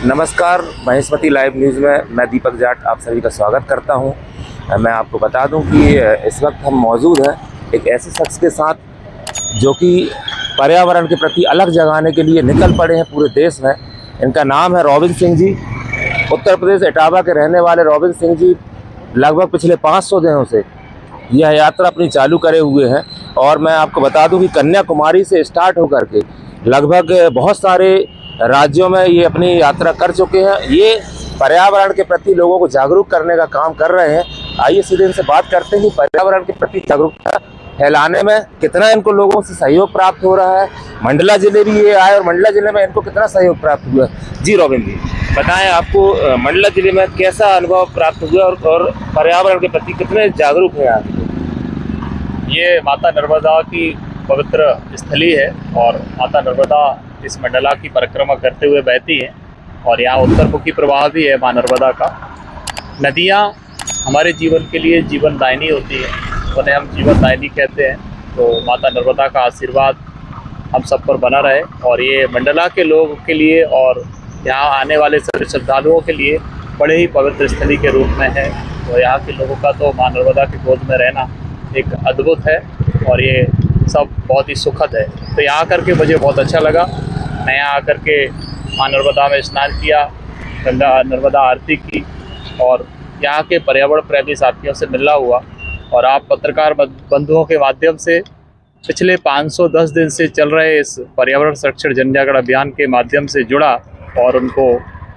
नमस्कार, Mahishmati live news में मैं दीपक जाट आप सभी का स्वागत करता हूं। मैं आपको बता दूं कि इस वक्त हम मौजूद हैं एक ऐसे शख्स के साथ जो कि पर्यावरण के प्रति अलग जगाने के लिए निकल पड़े हैं पूरे देश में। इनका नाम है रॉबिन सिंह जी। उत्तर प्रदेश इटावा के रहने वाले रॉबिन सिंह जी लगभग पिछले 500 दिनों से यह यात्रा अपनी चालू करे हुए हैं। और मैं आपको बता दूं कि कन्याकुमारी से स्टार्ट होकर के लगभग बहुत सारे राज्यों में ये अपनी यात्रा कर चुके हैं। ये पर्यावरण के प्रति लोगों को जागरूक करने का काम कर रहे हैं। आइए सीधे इनसे बात करते हैं कि पर्यावरण के प्रति जागरूकता फैलाने में कितना इनको लोगों से सहयोग प्राप्त हो रहा है। मंडला जिले भी ये आए और मंडला जिले में इनको कितना सहयोग प्राप्त हुआ। जी रॉबिन जी, बताएं आपको मंडला जिले में कैसा अनुभव प्राप्त हुआ और पर्यावरण के प्रति कितने जागरूक हैं आप? ये माता नर्मदा की पवित्र स्थली है और माता नर्मदा इस मंडला की परिक्रमा करते हुए बहती है और यहाँ उत्तरमुखी प्रवाह भी है माँ नर्मदा का। नदियाँ हमारे जीवन के लिए जीवनदायिनी होती है, उन्हें हम जीवनदायिनी कहते हैं। तो माता नर्मदा का आशीर्वाद हम सब पर बना रहे और ये मंडला के लोगों के लिए और यहाँ आने वाले सभी श्रद्धालुओं के लिए बड़े ही पवित्र स्थली के रूप में है। तो यहाँ के लोगों का तो माँ नर्मदा की गोद में रहना एक अद्भुत है और ये सब बहुत ही सुखद है। तो यहाँ आकर के मुझे बहुत अच्छा लगा। मैं यहाँ आकर के माँ नर्मदा में स्नान किया, गंगा नर्मदा आरती की और यहाँ के पर्यावरण प्रेमी साथियों से मिलना हुआ। और आप पत्रकार बंधुओं के माध्यम से पिछले 510 दिन से चल रहे इस पर्यावरण संरक्षण जन जागरण अभियान के माध्यम से जुड़ा और उनको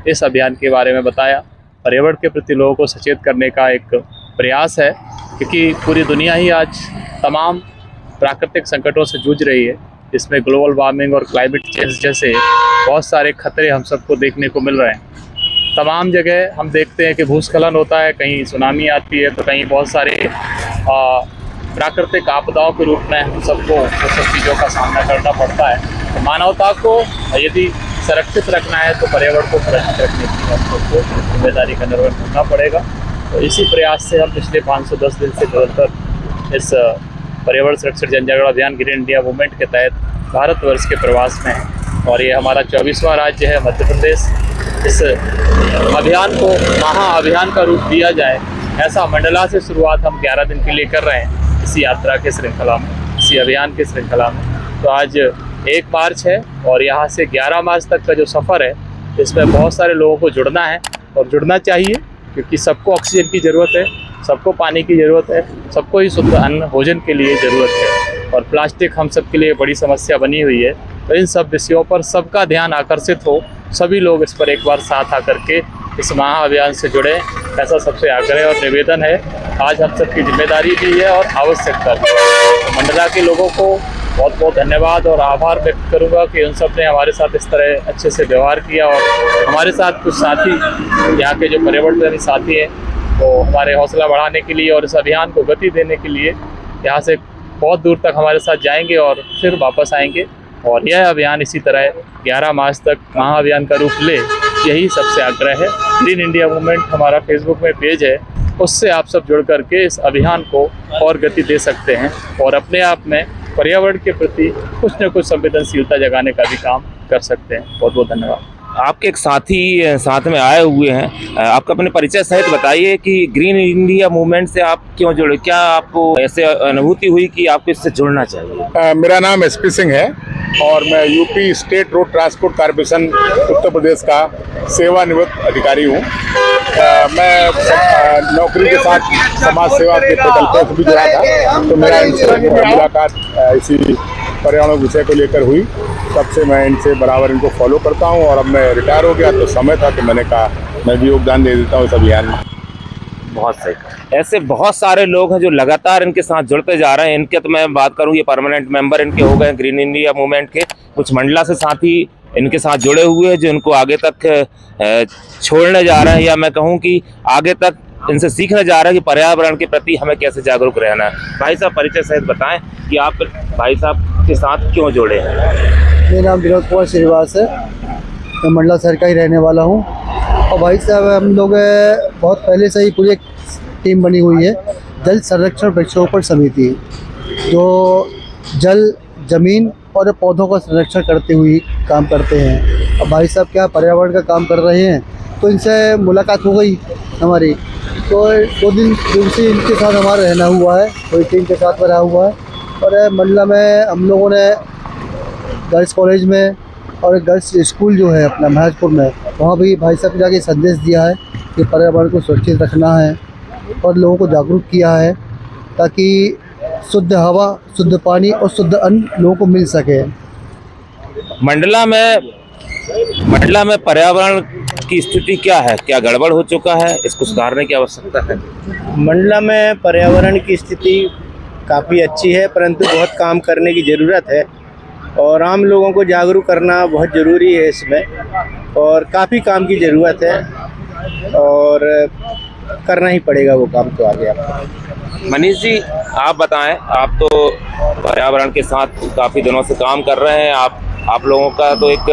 इस अभियान के बारे में बताया। पर्यावरण के प्रति लोगों को सचेत करने का एक प्रयास है, क्योंकि पूरी दुनिया ही आज तमाम प्राकृतिक संकटों से जूझ रही है, जिसमें ग्लोबल वार्मिंग और क्लाइमेट चेंज जैसे बहुत सारे खतरे हम सबको देखने को मिल रहे हैं। तमाम जगह हम देखते हैं कि भूस्खलन होता है, कहीं सुनामी आती है, तो कहीं बहुत सारे प्राकृतिक आपदाओं के रूप में हम सबको उन सब चीज़ों का सामना करना पड़ता है। तो मानवता को यदि संरक्षित रखना है तो पर्यावरण को सुरक्षित रखने की हम सबको जिम्मेदारी का निर्वहन करना पड़ेगा। तो इसी प्रयास से हम पिछले 510 दिन से निरंतर इस पर्यावरण संरक्षण जन जागरण अभियान ग्रीन इंडिया मूवमेंट के तहत भारतवर्ष के प्रवास में है और ये हमारा 24वां राज्य है मध्य प्रदेश। इस अभियान को महाअभियान का रूप दिया जाए, ऐसा मंडला से शुरुआत हम 11 दिन के लिए कर रहे हैं इसी यात्रा के श्रृंखला में, इसी अभियान के श्रृंखला में। तो आज 1 मार्च है और यहाँ से 11 मार्च तक का जो सफ़र है, इसमें बहुत सारे लोगों को जुड़ना है और जुड़ना चाहिए, क्योंकि सबको ऑक्सीजन की ज़रूरत है, सबको पानी की ज़रूरत है, सबको ही शुद्ध अन्न भोजन के लिए ज़रूरत है। और प्लास्टिक हम सब के लिए बड़ी समस्या बनी हुई है। तो इन सब विषयों पर सबका ध्यान आकर्षित हो, सभी लोग इस पर एक बार साथ आकर के इस महाअभियान से जुड़े, ऐसा सबसे आग्रह और निवेदन है। आज हम सबकी जिम्मेदारी भी है और आवश्यकता भी है। तो मंडला के लोगों को बहुत बहुत धन्यवाद और आभार व्यक्त करूंगा कि उन सब ने हमारे साथ इस तरह अच्छे से व्यवहार किया। और हमारे साथ कुछ साथी यहाँ के जो पर्यावरण प्रेमी साथी हैं, तो हमारे हौसला बढ़ाने के लिए और इस अभियान को गति देने के लिए यहाँ से बहुत दूर तक हमारे साथ जाएंगे और फिर वापस आएंगे। और यह अभियान इसी तरह 11 मार्च तक महाअभियान का रूप ले, यही सबसे आग्रह है। ग्रीन इंडिया मूवमेंट हमारा फेसबुक में पेज है, उससे आप सब जुड़ करके इस अभियान को और गति दे सकते हैं और अपने आप में पर्यावरण के प्रति कुछ न कुछ संवेदनशीलता जगाने का भी काम कर सकते हैं। बहुत बहुत धन्यवाद। आपके एक साथी साथ में आए हुए हैं, आपका अपने परिचय सहित बताइए कि ग्रीन इंडिया मूवमेंट से आप क्यों जुड़े, क्या आपको ऐसे अनुभूति हुई कि आपको इससे जुड़ना चाहिए? मेरा नाम एसपी सिंह है और मैं UP state road transport corporation Uttar Pradesh का सेवानिवृत्त अधिकारी हूँ। मैं नौकरी के साथ समाज सेवा के प्रकल्पों से भी जुड़ा था, तो मेरा इनसे मुलाकात इसी पर्यावरण विषय को लेकर हुई। तब से मैं इनसे बराबर इनको फॉलो करता हूँ और अब मैं रिटायर हो गया तो समय था, तो मैंने कहा मैं भी योगदान दे देता हूँ इस अभियान में। बहुत सही। ऐसे बहुत सारे लोग हैं जो लगातार इनके साथ जुड़ते जा रहे हैं। इनके तो मैं बात करूँ, ये परमानेंट मेंबर इनके हो गए ग्रीन इंडिया मूवमेंट के। कुछ मंडला से साथी इनके साथ जुड़े हुए हैं जो इनको आगे तक छोड़ने जा रहे हैं, या मैं कहूँ कि आगे तक इनसे सीखने जा रहे हैं कि पर्यावरण के प्रति हमें कैसे जागरूक रहना है। भाई साहब परिचय सहित बताएं कि आप भाई साहब के साथ क्यों जुड़े हैं? मेरा नाम विनोद कुमार श्रीवास है, मैं मंडला शहर का ही रहने वाला हूँ। और भाई साहब हम लोग बहुत पहले से ही पूरी एक टीम बनी हुई है, जल संरक्षण वृक्षारोपण समिति, जो जल, जमीन और पौधों का संरक्षण करते हुए काम करते हैं। अब भाई साहब क्या पर्यावरण का काम कर रहे हैं, तो इनसे मुलाकात हो गई हमारी। तो 2 दिन से इनके साथ हमारा रहना हुआ है, कोई टीम के साथ में रहा हुआ है। और मंडला में हम लोगों ने गर्ल्स कॉलेज में और गर्ल्स स्कूल जो है अपना महजपुर में, वहाँ भी भाई साहब जाके संदेश दिया है कि पर्यावरण को सुरक्षित रखना है और लोगों को जागरूक किया है ताकि शुद्ध हवा, शुद्ध पानी और शुद्ध अन्न लोगों को मिल सके। मंडला में पर्यावरण की स्थिति क्या है? क्या गड़बड़ हो चुका है? इसको सुधारने की आवश्यकता है। मंडला में पर्यावरण की स्थिति काफ़ी अच्छी है, परंतु बहुत काम करने की ज़रूरत है और आम लोगों को जागरूक करना बहुत ज़रूरी है इसमें, और काफ़ी काम की ज़रूरत है और करना ही पड़ेगा वो काम तो आगे आपको। मनीष जी, आप बताएं, आप तो पर्यावरण के साथ काफ़ी दिनों से काम कर रहे हैं। आप लोगों का तो एक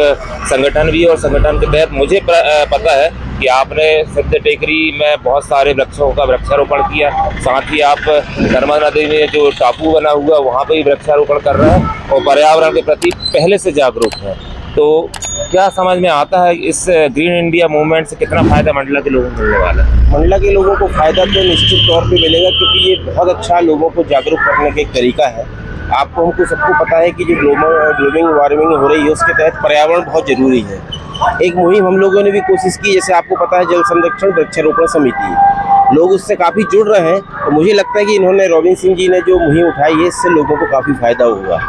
संगठन भी है और संगठन के तहत मुझे पता है कि आपने सिद्ध टेकरी में बहुत सारे वृक्षों का वृक्षारोपण किया। साथ ही आप नर्मदा नदी में जो टापू बना हुआ वहाँ पर भी वृक्षारोपण कर रहे हैं और पर्यावरण के प्रति पहले से जागरूक हैं। तो क्या समझ में आता है इस ग्रीन इंडिया मूवमेंट से कितना फ़ायदा मंडला के लोगों को मिलने वाला है? मंडला के लोगों को फ़ायदा तो निश्चित तौर पे मिलेगा, क्योंकि ये बहुत अच्छा लोगों को जागरूक करने का एक तरीका है। आपको हमको सबको पता है कि जो ग्लोबल वार्मिंग हो रही है उसके तहत पर्यावरण बहुत ज़रूरी है। एक मुहिम हम लोगों ने भी कोशिश की, जैसे आपको पता है जल संरक्षण वृक्षारोपण समिति, लोग उससे काफ़ी जुड़ रहे हैं। तो मुझे लगता है कि इन्होंने रॉबिन सिंह जी ने जो मुहिम उठाई है इससे लोगों को काफ़ी फ़ायदा हुआ।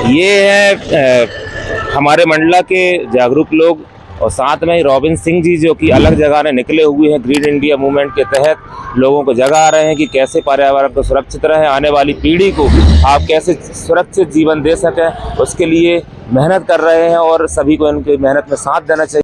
ये है हमारे मंडला के जागरूक लोग और साथ में रॉबिन सिंह जी जो कि अलग जगह ने निकले हुए हैं ग्रीन इंडिया मूवमेंट के तहत, लोगों को जगा रहे हैं कि कैसे पर्यावरण को सुरक्षित रहे, आने वाली पीढ़ी को आप कैसे सुरक्षित जीवन दे सकें, उसके लिए मेहनत कर रहे हैं और सभी को इनकी मेहनत में साथ देना चाहिए।